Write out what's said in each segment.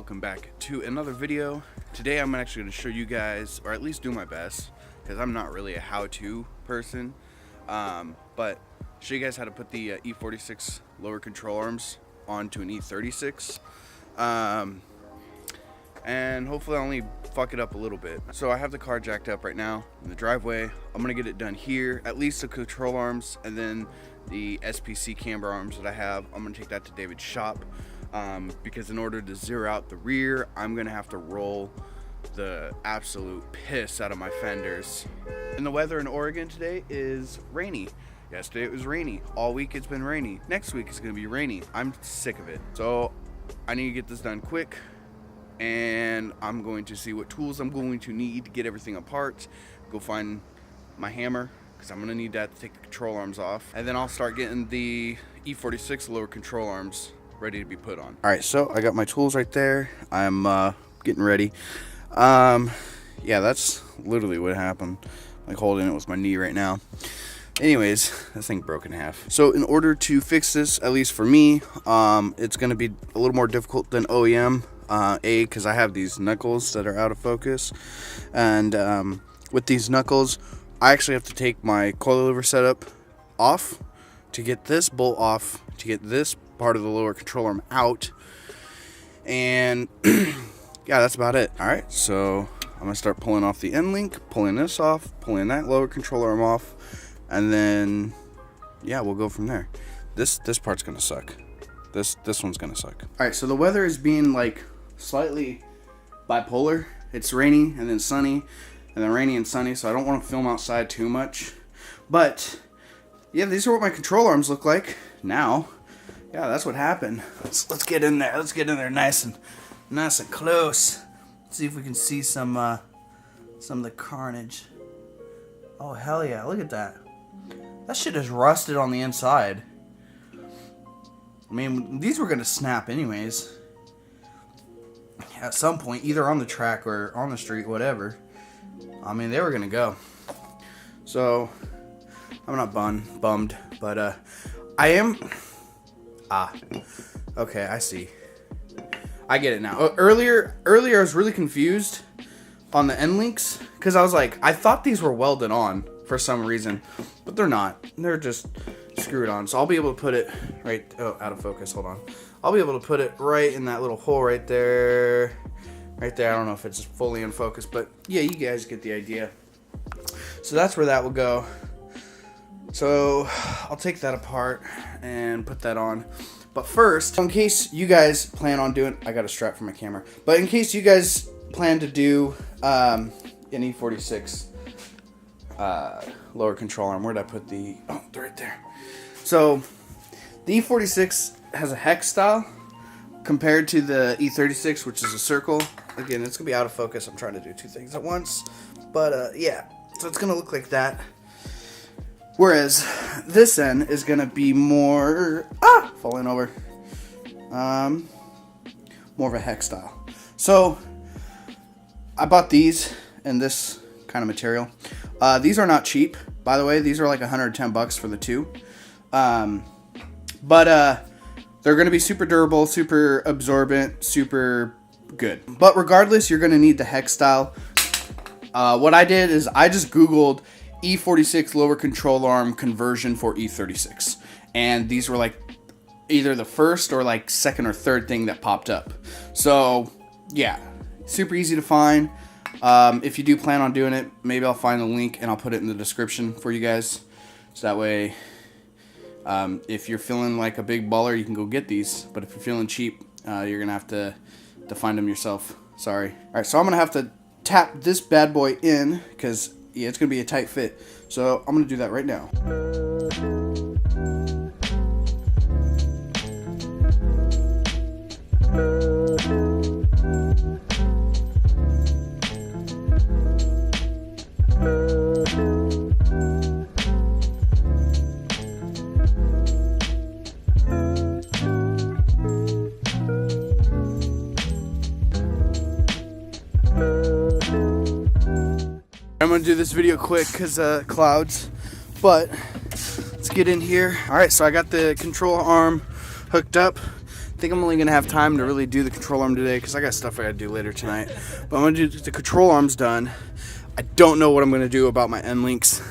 welcome back to another video. Today I'm actually going to show you guys, or at least do my best, because I'm not really a how-to person, but show you guys how to put the E46 lower control arms onto an E36, and hopefully I only fuck it up a little bit. So I have the car jacked up right now in the driveway. I'm going to get it done here, at least the control arms, and then the SPC camber arms that I have, I'm going to take that to David's shop. Because in order to zero out the rear, I'm gonna have to roll the absolute piss out of my fenders. And the weather in Oregon today is rainy. Yesterday it was rainy. All week it's been rainy. Next week it's gonna be rainy. I'm sick of it. So I need to get this done quick, and I'm going to see what tools I'm going to need to get everything apart. Go find my hammer, because I'm gonna need that to take the control arms off, and then I'll start getting the E46 lower control arms ready to be put on. All right, so I got my tools right there. I'm getting ready. Yeah, that's literally what happened. Like holding it with my knee right now. Anyways, this thing broke in half. So in order to fix this, at least for me, it's gonna be a little more difficult than OEM. Because I have these knuckles that are out of focus, and with these knuckles, I actually have to take my coilover setup off to get this bolt off, to get this part of the lower control arm out, and yeah, that's about it. All right, so I'm gonna start pulling off the end link, pulling this off, pulling that lower control arm off, and then yeah, we'll go from there. This part's gonna suck. This one's gonna suck. All right, so the weather is being like slightly bipolar. It's rainy and then sunny, and then rainy and sunny, so I don't want to film outside too much, but yeah, these are what my control arms look like now. Yeah, that's what happened. Let's get in there. Let's get in there nice and close. Let's see if we can see some of the carnage. Oh hell yeah! Look at that. That shit is rusted on the inside. I mean, these were gonna snap anyways. At some point, either on the track or on the street, whatever. I mean, they were gonna go. So I'm not bummed, but I am. Okay, I see. I get it now. Earlier I was really confused on the end links, because I was like, I thought these were welded on for some reason, but they're not. They're just screwed on. So I'll be able to put it right. Oh, out of focus. Hold on. I'll be able to put it right in that little hole right there. Right there. I don't know if it's fully in focus, but yeah, you guys get the idea. So that's where that will go. So I'll take that apart and put that on. But first, in case you guys plan on doing, I got a strap for my camera, but in case you guys plan to do an E46 lower control arm, where did I put the, oh, they're right there. So the E46 has a hex style compared to the E36, which is a circle. Again, it's gonna be out of focus. I'm trying to do two things at once, but yeah, so it's gonna look like that. Whereas this end is gonna be more falling over, more of a hex style. So I bought these in this kind of material. These are not cheap, by the way. These are like 110 bucks for the two, but they're gonna be super durable, super absorbent, super good. But regardless, you're gonna need the hex style. What I did is I just Googled E46 lower control arm conversion for E36, and these were like either the first or like second or third thing that popped up. So yeah, super easy to find. If you do plan on doing it, maybe I'll find the link and I'll put it in the description for you guys, so that way if you're feeling like a big baller, you can go get these, but if you're feeling cheap, you're gonna have to find them yourself. Sorry. All right, so I'm gonna have to tap this bad boy in, because yeah, it's gonna be a tight fit. So I'm gonna do that right now. I'm gonna do this video quick because clouds, but let's get in here. All right, so I got the control arm hooked up. think I'm only gonna have time to really do the control arm today because I got stuff I gotta do later tonight. But I'm gonna do the control arms done. I don't know what I'm gonna do about my end links.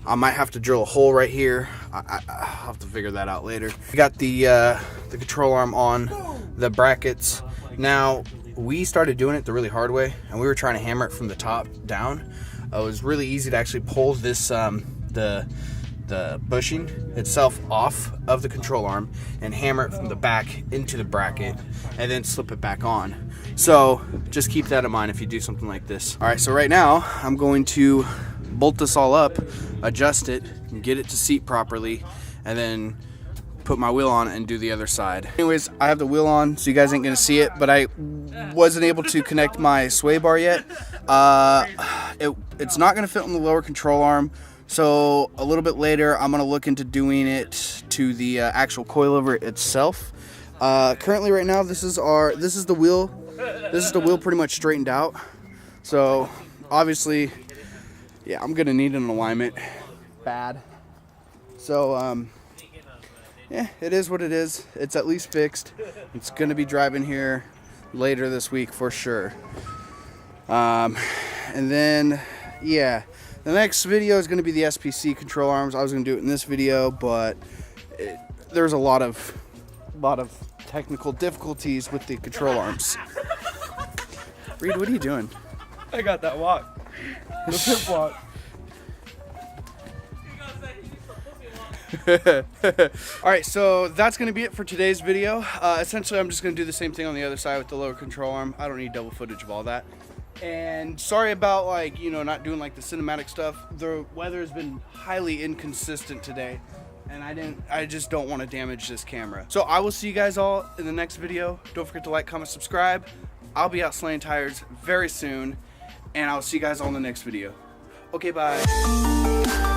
I might have to drill a hole right here. I'll have to figure that out later. We got the control arm on the brackets. Now, we started doing it the really hard way, and we were trying to hammer it from the top down. It was really easy to actually pull this, the bushing itself off of the control arm and hammer it from the back into the bracket and then slip it back on. So just keep that in mind if you do something like this. All right, so right now I'm going to bolt this all up, adjust it, and get it to seat properly, and then put my wheel on and do the other side. Anyways, I have the wheel on, so you guys ain't gonna see it, but I wasn't able to connect my sway bar yet. It's not gonna fit on the lower control arm, so a little bit later I'm gonna look into doing it to the actual coilover itself. Currently right now this is the wheel. This is the wheel pretty much straightened out. So obviously, yeah, I'm gonna need an alignment bad. So yeah, it is what it is. It's at least fixed. It's gonna be driving here later this week for sure. And then yeah, the next video is gonna be the SPC control arms. I was gonna do it in this video, but there's a lot of technical difficulties with the control arms. Reed, what are you doing? I got that walk. The pimp walk. Alright, so that's going to be it for today's video. Essentially, I'm just going to do the same thing on the other side with the lower control arm. I don't need double footage of all that. And sorry about, like, you know, not doing like the cinematic stuff. The weather has been highly inconsistent today, and I just don't want to damage this camera. So I will see you guys all in the next video. Don't forget to like, comment, subscribe. I'll be out slaying tires very soon, and I'll see you guys all in the next video. Okay, bye.